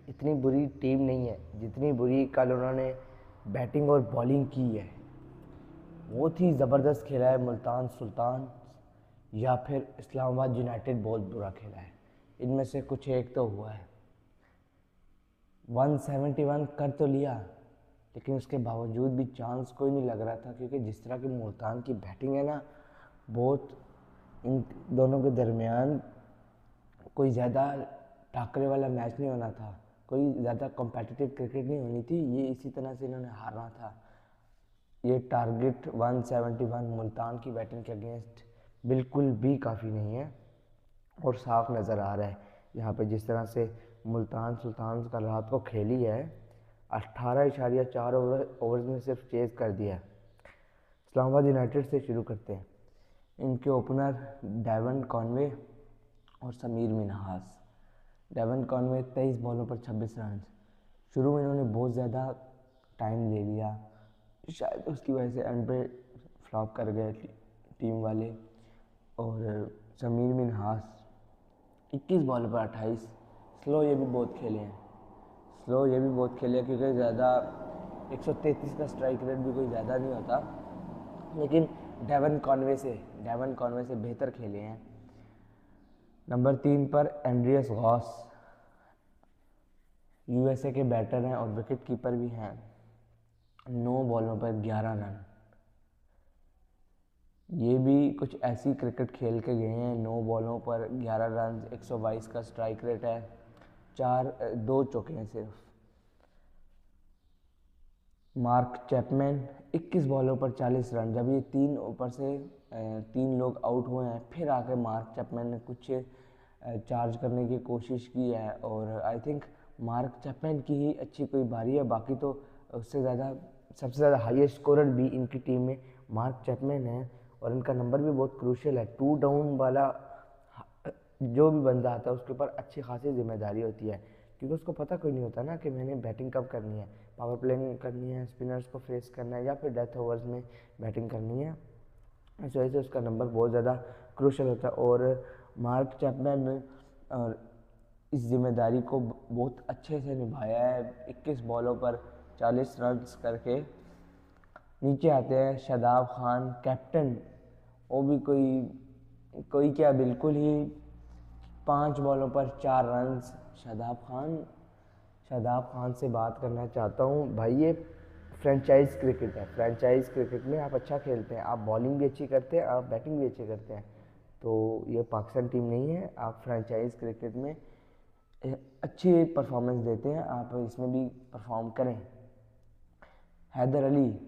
इतनी बुरी टीम नहीं है जितनी बुरी कल उन्होंने बैटिंग और बॉलिंग की है। बहुत ही ज़बरदस्त खेला है मुल्तान सुल्तान, या फिर इस्लामाबाद यूनाइटेड बहुत बुरा खेला है। इनमें से कुछ एक तो हुआ है। 171 कर तो लिया, लेकिन उसके बावजूद भी चांस कोई नहीं लग रहा था, क्योंकि जिस तरह की मुल्तान की बैटिंग है ना, बहुत इन दोनों के दरमियान कोई ज़्यादा टाकरे वाला मैच नहीं होना था, कोई ज़्यादा कॉम्पिटिटिव क्रिकेट नहीं होनी थी। ये इसी तरह से इन्होंने हारना था। ये टारगेट 171 मुल्तान की बैटिंग के अगेंस्ट बिल्कुल भी काफ़ी नहीं है, और साफ नज़र आ रहा है यहाँ पे जिस तरह से मुल्तान सुल्तान का रात को खेली है। 18.4 ओवर्स में सिर्फ चेज़ कर दिया। इस्लामाबाद यूनाइटेड से शुरू करते हैं। इनके ओपनर डेवन कॉनवे और समीर मिन्हास। डेवन कॉनवे 23 बॉलों पर 26 रन। शुरू में इन्होंने बहुत ज़्यादा टाइम ले लिया, शायद उसकी वजह से एंड पे फ्लॉप कर गए टीम वाले। और समीर मिन्हास 21 बॉल पर 28। स्लो ये भी बहुत खेले हैं, क्योंकि ज़्यादा 133 का स्ट्राइक रेट भी कोई ज़्यादा नहीं होता, लेकिन डेवन कॉनवे से बेहतर खेले हैं। नंबर 3 पर एंड्रियस गॉस, यूएसए के बैटर हैं और विकेट कीपर भी हैं। 9 बॉलों पर 11 रन। ये भी कुछ ऐसी क्रिकेट खेल के गए हैं। 9 बॉलों पर 11 रन, 122 का स्ट्राइक रेट है, 2 चौके हैं सिर्फ। मार्क चैपमैन 21 बॉलों पर 40 रन। जब ये 3 ऊपर से 3 लोग आउट हुए हैं, फिर आके मार्क चैपमैन ने कुछ चार्ज करने की कोशिश की है, और आई थिंक मार्क चैपमैन की ही अच्छी कोई बारी है। बाकी तो उससे ज़्यादा सबसे ज़्यादा हाईएस्ट स्कोरर भी इनकी टीम में मार्क चैपमैन है, और इनका नंबर भी बहुत क्रूशियल है। 2 डाउन वाला जो भी बंदा आता है उसके ऊपर अच्छी खासी जिम्मेदारी होती है, क्योंकि उसको पता कोई नहीं होता ना कि मैंने बैटिंग कब करनी है, पावर प्ले करनी है, स्पिनर्स को फेस करना है, या फिर डेथ ओवर्स में बैटिंग करनी है। इस वजह से उसका नंबर बहुत ज़्यादा क्रूशल होता है, और मार्क चैपमैन ने और इस जिम्मेदारी को बहुत अच्छे से निभाया है। 21 बॉलों पर 40 रन करके। नीचे आते हैं शादाब खान, कैप्टन। वो भी कोई क्या, बिल्कुल ही 5 बॉलों पर 4 रन। शादाब खान से बात करना चाहता हूँ भाई। ये फ्रेंचाइज क्रिकेट है। फ्रेंचाइज क्रिकेट में आप अच्छा खेलते हैं, आप बॉलिंग भी अच्छी करते हैं, आप बैटिंग भी अच्छी करते हैं, तो ये पाकिस्तान टीम नहीं है। आप फ्रेंचाइज क्रिकेट में अच्छी परफॉर्मेंस देते हैं, आप इसमें भी परफॉर्म करें। हैदर अली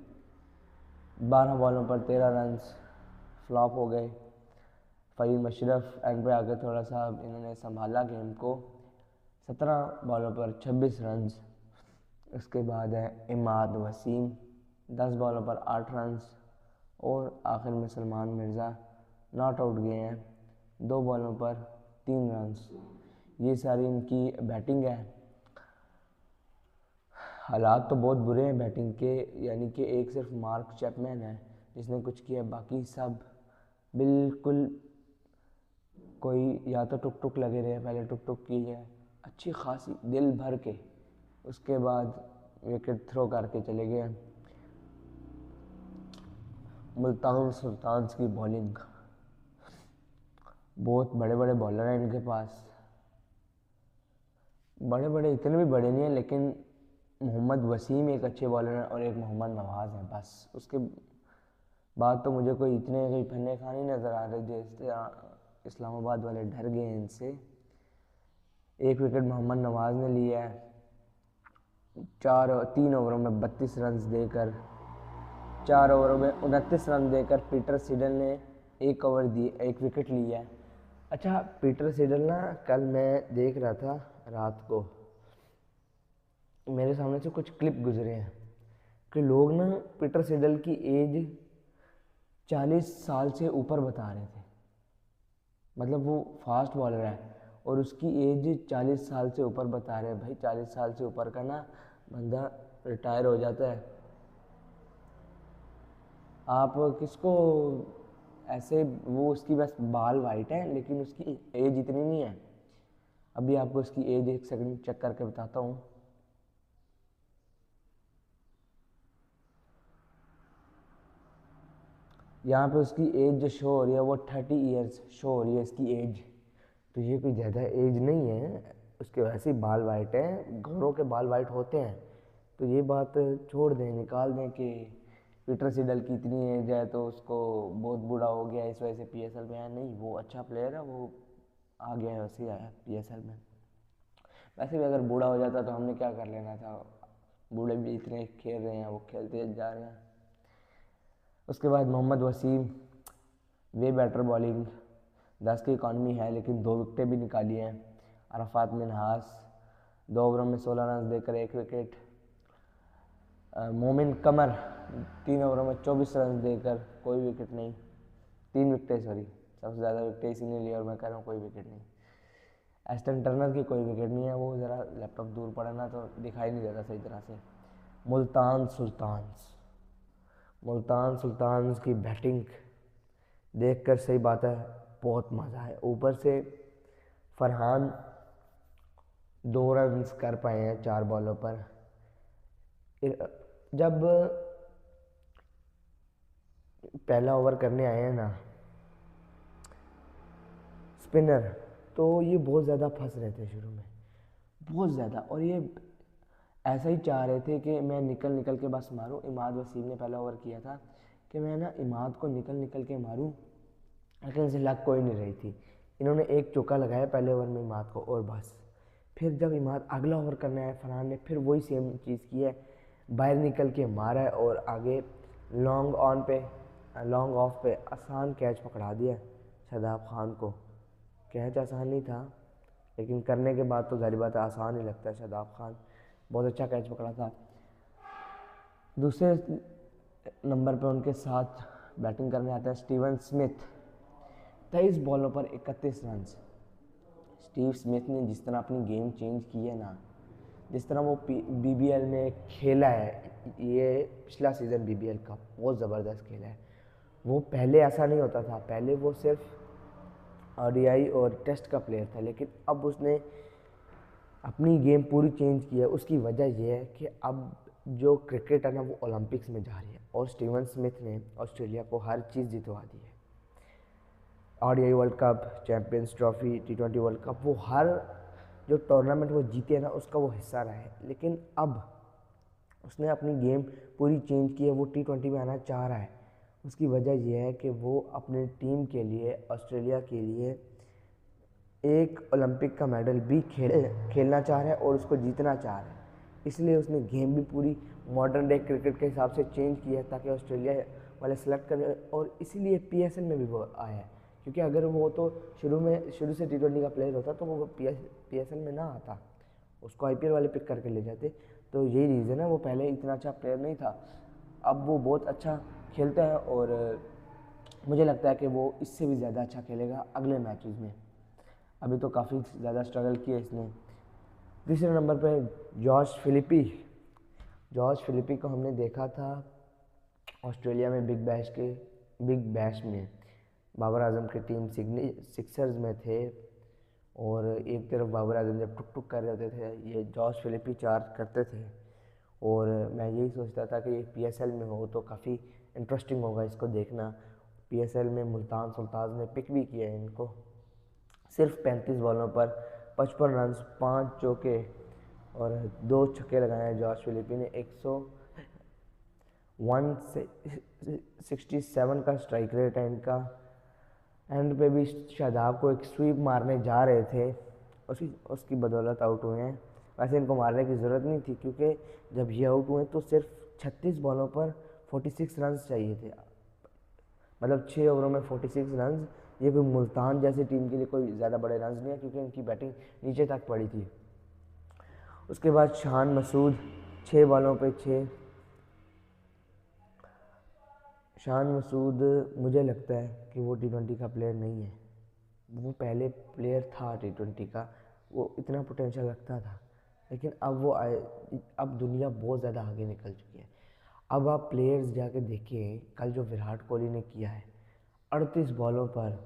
12 बॉलों पर 13 रन, फ्लॉप हो गए। फ़हीम अशरफ एंड पे आकर थोड़ा सा इन्होंने संभाला गेम को। 17 बॉलों पर 26 रन। उसके बाद है इमाद वसीम, 10 बॉलों पर 8 रन। और आखिर में सलमान मिर्ज़ा नॉट आउट गए हैं, 2 बॉलों पर 3 रन। ये सारी इनकी बैटिंग है। हालात तो बहुत बुरे हैं बैटिंग के, यानी कि एक सिर्फ मार्क चैपमैन है जिसने कुछ किया, बाकी सब बिल्कुल कोई या तो टुक टुक लगे रहे। पहले टुक टुक की है अच्छी खासी दिल भर के, उसके बाद विकेट थ्रो करके चले गए। मुल्तान सुल्तान की बॉलिंग, बहुत बड़े बड़े बॉलर हैं इनके पास। बड़े बड़े इतने भी बड़े नहीं हैं, लेकिन मोहम्मद वसीम एक अच्छे बॉलर हैं और एक मोहम्मद नवाज़ हैं, बस। उसके बाद तो मुझे कोई फन्ने खाने नज़र आ रहे, जैसे इस्लामाबाद वाले डर गए इनसे। एक विकेट मोहम्मद नवाज़ ने लिया है 3 ओवरों में 32 रन देकर। 4 ओवरों में 29 रन देकर पीटर सिडल ने एक विकेट लिया है। अच्छा, पीटर सिडल ना, कल मैं देख रहा था रात को, मेरे सामने से कुछ क्लिप गुजरे हैं कि लोग ना पीटर सिडल की एज 40 साल से ऊपर बता रहे थे। मतलब वो फास्ट बॉलर है और उसकी एज 40 साल से ऊपर बता रहे हैं। भाई 40 साल से ऊपर का ना बंदा रिटायर हो जाता है। आप किसको ऐसे, वो उसकी बस बाल वाइट है लेकिन उसकी एज इतनी नहीं है। अभी आपको इसकी एज एक सेकंड चेक करके बताता हूँ। यहाँ पे उसकी एज जो शो हो रही है वो 30 ईयर्स शो हो रही है इसकी एज। तो ये कोई ज़्यादा एज नहीं है, उसके वैसे ही बाल वाइट हैं, घोड़ों के बाल वाइट होते हैं। तो ये बात छोड़ दें, निकाल दें कि पीटर सिडल की इतनी एज है तो उसको बहुत बूढ़ा हो गया इस वजह से पीएसएल में आया। नहीं, वो अच्छा प्लेयर है, वो आ गया है, वैसे ही आया पीएसएल में। वैसे भी अगर बूढ़ा हो जाता तो हमने क्या कर लेना था, बूढ़े भी इतने खेल रहे हैं, वो खेलते जा रहे हैं। उसके बाद मोहम्मद वसीम, वे बैटर बॉलिंग, 10 की इकॉनमी है लेकिन 2 विकेटें भी निकाली हैं। अरफात मिनहास 2 ओवरों में 16 रन देकर 1 विकेट। मोमिन कमर 3 ओवरों में 24 रन देकर कोई विकेट नहीं, 3 विकेटें, सॉरी सबसे ज़्यादा विकेटें इसी ने ली और मैं कह रहा हूँ कोई विकेट नहीं। एस्टन टर्नर की कोई विकेट नहीं है, वो ज़रा लैपटॉप दूर पड़ा ना तो दिखाई नहीं देता सही तरह से। मुल्तान सुल्तान्स की बैटिंग देखकर सही बात है बहुत मज़ा है। ऊपर से फरहान 2 रन कर पाए हैं 4 बॉलों पर। जब पहला ओवर करने आए हैं ना स्पिनर, तो ये बहुत ज़्यादा फंस रहे थे शुरू में, बहुत ज़्यादा, और ये ऐसा ही चाह रहे थे कि मैं निकल निकल के बस मारूं। इमाद वसीम ने पहला ओवर किया था कि मैं ना इमाद को निकल निकल के मारूं, लेकिन इनसे लग कोई नहीं रही थी। इन्होंने एक चौका लगाया पहले ओवर में इमाद को और बस। फिर जब इमाद अगला ओवर करने आया फरहान ने फिर वही सेम चीज़ की है, बाहर निकल के मारा है और आगे लॉन्ग ऑफ पे आसान कैच पकड़ा दिया शादाब खान को। कैच आसान नहीं था लेकिन करने के बाद तो जाहिर बात है आसान ही लगता है। शादाब खान बहुत अच्छा कैच पकड़ा था। दूसरे नंबर पे उनके साथ बैटिंग करने आता है स्टीवन स्मिथ, 23 बॉलों पर 31 रन। स्टीव स्मिथ ने जिस तरह अपनी गेम चेंज की है ना, जिस तरह वो बीबीएल में खेला है, ये पिछला सीज़न बीबीएल का बहुत ज़बरदस्त खेला है। वो पहले ऐसा नहीं होता था, पहले वो सिर्फ ओडीआई और टेस्ट का प्लेयर था, लेकिन अब उसने अपनी गेम पूरी चेंज की है। उसकी वजह यह है कि अब जो क्रिकेट है ना वो ओलंपिक्स में जा रही है और स्टीवन स्मिथ ने ऑस्ट्रेलिया को हर चीज़ जितवा दी है। ODI world cup, champions trophy, टी20 वर्ल्ड कप, वो हर जो टूर्नामेंट वो जीते ना उसका वो हिस्सा रहा है। लेकिन अब उसने अपनी गेम पूरी चेंज की है, वो टी20 में आना चाह रहा है। उसकी वजह यह है कि वो अपनी टीम के लिए, ऑस्ट्रेलिया के लिए एक ओलंपिक का मेडल भी खेलना चाह रहा है और उसको जीतना चाह रहा है। इसलिए उसने गेम भी पूरी मॉडर्न डे क्रिकेट के हिसाब से चेंज की है ताकि ऑस्ट्रेलिया वाले सेलेक्ट करें, और इसीलिए पीएसएल में भी वो आया है। क्योंकि अगर वो तो शुरू से टी20 का प्लेयर होता तो वो पीएसएल में ना आता, उसको आईपीएल वाले पिक करके ले जाते। तो यही रीज़न है, वो पहले इतना अच्छा प्लेयर नहीं था, अब वो बहुत अच्छा खेलता है और मुझे लगता है कि वो इससे भी ज़्यादा अच्छा खेलेगा अगले मैचेस में। अभी तो काफ़ी ज़्यादा स्ट्रगल किया इसने। तीसरे नंबर पे जॉश फिलिपी को हमने देखा था ऑस्ट्रेलिया में बिग बैश में बाबर आजम की टीम सिक्सर्स में थे, और एक तरफ बाबर आजम जब टुक टुक कर रहे होते थे ये जॉश फिलिपी चार्ज करते थे, और मैं यही सोचता था कि पीएसएल में हो तो काफ़ी इंटरेस्टिंग होगा इसको देखना। पीएसएल में मुल्तान सुल्तान ने पिक भी किया है इनको। सिर्फ 35 बॉलों पर 55 रन, 5 चौके और 2 छक्के लगाए हैं जॉर्ज फिलिपी ने। 167 का स्ट्राइक रेट है इनका। एंड पे भी शादाब को एक स्वीप मारने जा रहे थे, उसकी बदौलत आउट हुए हैं। वैसे इनको मारने की ज़रूरत नहीं थी क्योंकि जब ये आउट हुए तो सिर्फ 36 बॉलों पर 46 रन चाहिए थे, मतलब 6 ओवरों में 46 रन। ये कोई मुल्तान जैसी टीम के लिए कोई ज़्यादा बड़े रन नहीं है क्योंकि इनकी बैटिंग नीचे तक पड़ी थी। उसके बाद शान मसूद 6 बॉलों पे 6। शान मसूद मुझे लगता है कि वो टी20 का प्लेयर नहीं है, वो पहले प्लेयर था टी20 का, वो इतना पोटेंशियल रखता था, लेकिन अब वो आए, अब दुनिया बहुत ज़्यादा आगे निकल चुकी है। अब आप प्लेयर्स जाके देखिए, कल जो विराट कोहली ने किया है 38 बॉलों पर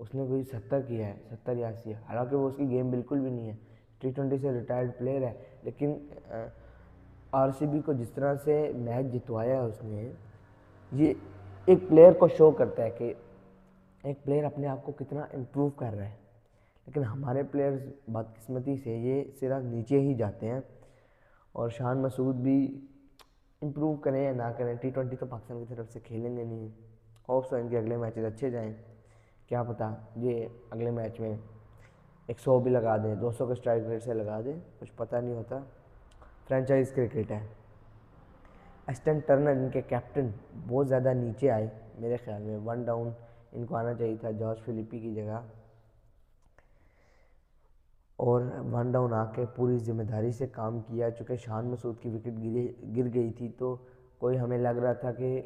उसने कोई 70 किया है, 70 या 80, हालांकि वो उसकी गेम बिल्कुल भी नहीं है, T20 से रिटायर्ड प्लेयर है, लेकिन आरसीबी को जिस तरह से मैच जितवाया है उसने, ये एक प्लेयर को शो करता है कि एक प्लेयर अपने आप को कितना इम्प्रूव कर रहा है। लेकिन हमारे प्लेयर्स बदकिस्मती से ये सिरा नीचे ही जाते हैं। और शान मसूद भी इम्प्रूव करें या ना करें, T20 तो पाकिस्तान की तरफ से खेलेंगे नहीं। होप्स इनके अगले मैचेस अच्छे जाएं, क्या पता ये अगले मैच में 100 भी लगा दें, 200 के स्ट्राइक रेट से लगा दें, कुछ पता नहीं होता। फ्रेंचाइज क्रिकेट है। एस्टन टर्नर इनके कैप्टन बहुत ज़्यादा नीचे आए मेरे ख्याल में, 1 डाउन इनको आना चाहिए था जॉर्ज फिलिपी की जगह, और 1 डाउन आके पूरी जिम्मेदारी से काम किया। चूँकि शान मसूद की विकेट गिर गई थी तो कोई हमें लग रहा था कि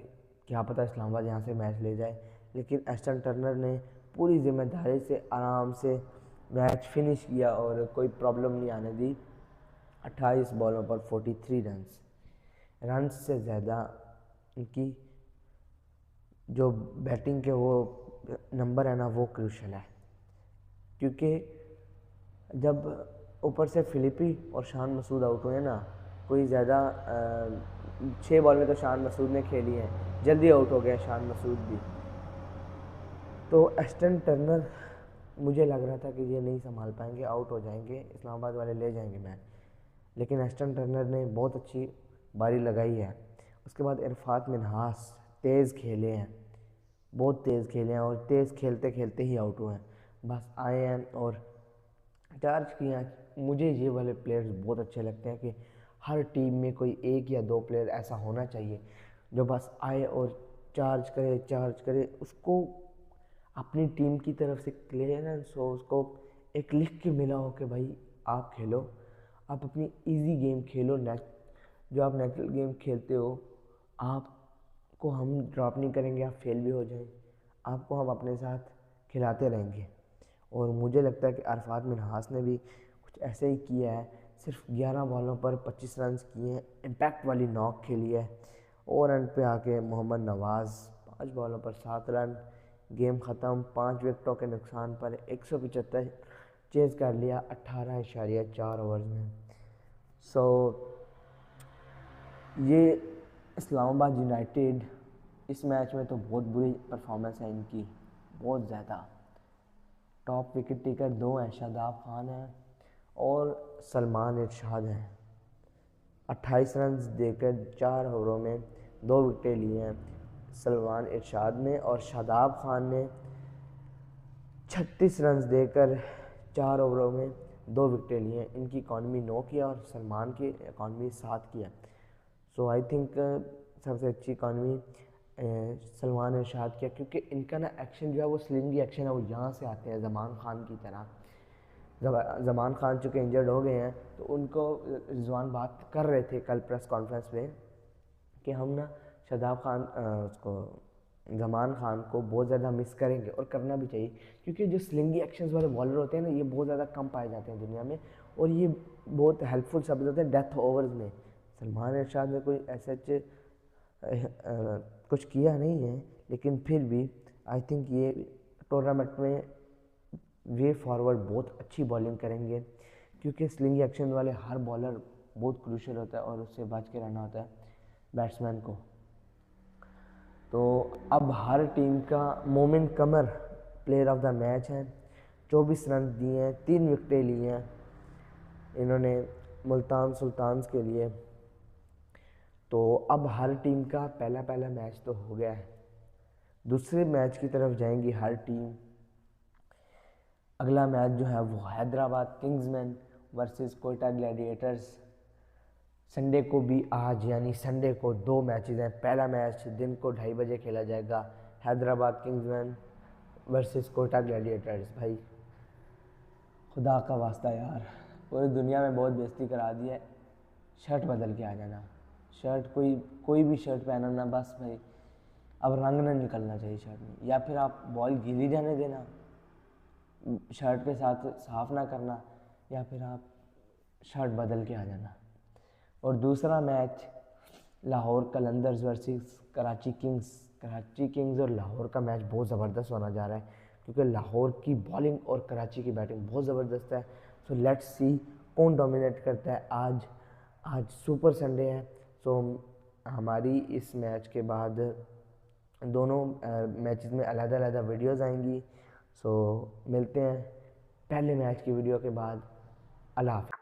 क्या पता इस्लामाबाद यहाँ से मैच ले जाए, लेकिन एस्टन टर्नर ने पूरी जिम्मेदारी से आराम से मैच फिनिश किया और कोई प्रॉब्लम नहीं आने दी। 28 बॉलों पर 43 रन्स से ज़्यादा इनकी जो बैटिंग के वो नंबर है ना, वो क्रूशल है। क्योंकि जब ऊपर से फिलिपी और शान मसूद आउट हुए ना, कोई ज़्यादा 6 बॉल में तो शान मसूद ने खेली है, जल्दी आउट हो गया शान मसूद भी। तो एस्टन टर्नर मुझे लग रहा था कि ये नहीं संभाल पाएंगे, आउट हो जाएंगे, इस्लामाबाद वाले ले जाएंगे मैच, लेकिन एस्टन टर्नर ने बहुत अच्छी बारी लगाई है। उसके बाद इरफात मिन्हास तेज़ खेले हैं, बहुत तेज़ खेले हैं, और तेज़ खेलते खेलते ही आउट हुए हैं। बस आए हैं और चार्ज किया। मुझे ये वाले प्लेयर्स बहुत अच्छे लगते हैं कि हर टीम में कोई 1 या 2 प्लेयर ऐसा होना चाहिए जो बस आए और चार्ज करे, उसको अपनी टीम की तरफ से क्लियरेंस हो, उसको एक लिख के मिला हो कि भाई आप खेलो, आप अपनी इजी गेम खेलो, जो आप नेचुरल गेम खेलते हो, आपको हम ड्रॉप नहीं करेंगे, आप फेल भी हो जाएं, आपको हम अपने साथ खिलाते रहेंगे। और मुझे लगता है कि अरफात मिन्हास ने भी कुछ ऐसे ही किया है, सिर्फ 11 बॉलों पर 25 रन किए हैं, इम्पैक्ट वाली नॉक खेली है। और एंड पे आके मोहम्मद नवाज़ 5 बॉलों पर 7 रन, गेम ख़त्म। 5 विकेटों के नुकसान पर 175 चेज़ कर लिया 18.4 ओवर्स में। सो ये इस्लामाबाद यूनाइटेड इस मैच में तो बहुत बुरी परफॉर्मेंस है इनकी, बहुत ज़्यादा। टॉप विकेट टेकर 2 हैं, शादाब खान हैं और सलमान इरशाद हैं। 28 रन देकर 4 ओवरों में 2 विकेटें लिए हैं सलमान इरशाद ने, और शादाब खान ने 36 रन देकर 4 ओवरों में 2 विकेटें लिए हैं। इनकी इकॉनमी 9 किया और सलमान की इकॉनमी 7 किया। सो आई थिंक सबसे अच्छी इकॉनमी सलमान इरशाद किया, क्योंकि इनका ना एक्शन जो है वो स्लिंगी एक्शन है, वो यहाँ से आते हैं ज़मान खान की तरह। ज़मान खान चूँकि इंजर्ड हो गए हैं, तो उनको रिजवान बात कर रहे थे कल प्रेस कॉन्फ्रेंस में कि हम ना शादाब खान उसको ज़मान खान को बहुत ज़्यादा मिस करेंगे, और करना भी चाहिए, क्योंकि जो स्लिंगी एक्शंस वाले बॉलर होते हैं ना, ये बहुत ज़्यादा कम पाए जाते हैं दुनिया में, और ये बहुत हेल्पफुल साबित होते हैं डेथ ओवर्स में। सलमान इरशाद ने कोई ऐसा कुछ किया नहीं है, लेकिन फिर भी आई थिंक ये टूर्नामेंट में वे फॉरवर्ड बहुत अच्छी बॉलिंग करेंगे, क्योंकि स्लिंगी एक्शन वाले हर बॉलर बहुत क्रूशियल होता है और उससे बच के रहना होता है बैट्समैन को। तो अब हर टीम का मोमिन कमर प्लेयर ऑफ द मैच है, 24 रन दिए हैं, 3 विकेटें ली हैं इन्होंने मुल्तान सुल्तान्स के लिए। तो अब हर टीम का पहला मैच तो हो गया है, दूसरे मैच की तरफ जाएंगी हर टीम। अगला मैच जो है वो Hyderabad Kingsman versus Quetta Gladiators. Sunday को भी आज यानी संडे को 2 मैचेस हैं। पहला मैच दिन को 2:30 बजे खेला जाएगा, Hyderabad Kingsman versus Quetta Gladiators. भाई खुदा का वास्ता यार, पूरी दुनिया में बहुत बेइज्जती करा दी है, शर्ट बदल के आ जाना, शर्ट कोई भी शर्ट पहनना ना, बस भाई अब रंग ना निकलना चाहिए शर्ट में, या फिर आप बॉल गीली रहने देना, शर्ट के साथ साफ ना करना, या फिर आप शर्ट बदल के आ जाना। और दूसरा match Lahore Qalandars versus Karachi Kings और लाहौर का मैच बहुत ज़बरदस्त होना जा रहा है। क्योंकि लाहौर की बॉलिंग और कराची की बैटिंग बहुत ज़बरदस्त है। सो लेट्स सी कौन डोमिनेट करता है आज। आज सुपर संडे है। सो हमारी इस मैच के बाद दोनों मैचेस में अलग-अलग वीडियोस आएंगी। सो मिलते हैं पहले मैच की वीडियो के बाद। अल्लाह हाफ़िज़।